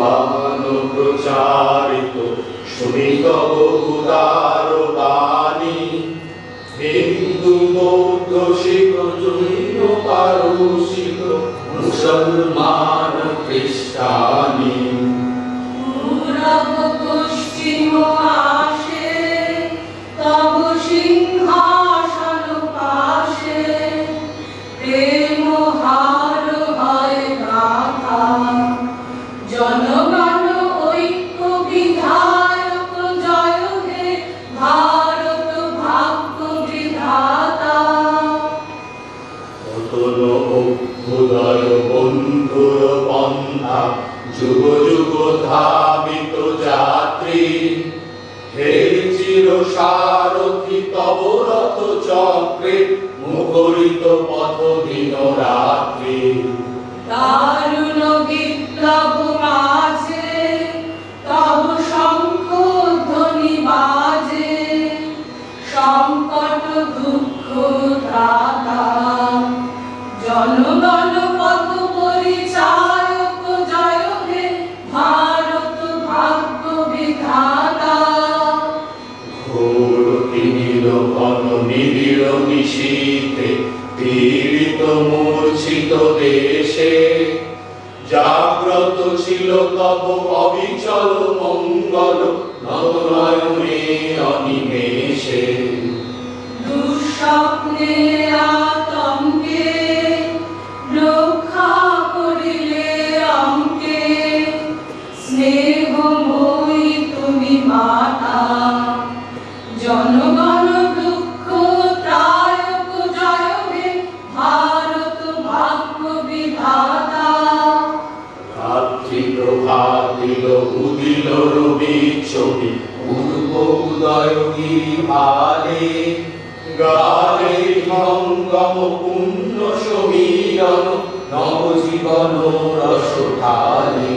আহ্বান প্রচারিত শুনি তব উদার বাণী, হিন্দু বৌদ্ধ শিখ জৈন পারসিক মুসলমান খ্রিস্টানি, পূরব পশ্চিম আসে তব সিংহাসন পাশে, প্রেম হার হয় গাথা জনগণ ঐক্য বিধায়ক, জয় হে ভারত ভাগ্য বিধাতা। অতল অভ্যুদয় বন্ধুর পন্থা, যুগ যুগ ধাবিত যাত্রী, হে চির সারথি তব রথ চক্রে মুখরিত পথ দিন রাত্রি। দারুণ বিপ্লব মাঝে তব শঙ্খ ধ্বনি বাজে, সংকট দুঃখ ত্রাতা জনগণ পথ পরিচায়ক, জয় হে ভারত ভাগ্য বিধাতা। ঘোর তিমির ঘন নিবিড় নিশীথে পীড়িত মূর্ছিত দেশে, জাগ্রত ছিল তব অবিচল মঙ্গল নয়নে অনিমেষে। দুঃস্বপ্নে আতঙ্কে রক্ষা করিলে অঙ্কে, স্নেহময়ী তুমি মাতা জনগণ দুঃখ ত্রায়ক, জয় হে ভারত ভাগ্য বিধাতা। রাত্রি প্রভাত দিল উদিল রবি ছবি, পূর্ব উদয় ভালে গালে মঙ্গম পুণ্য সমীরণ নবজীবন রস ঢালে।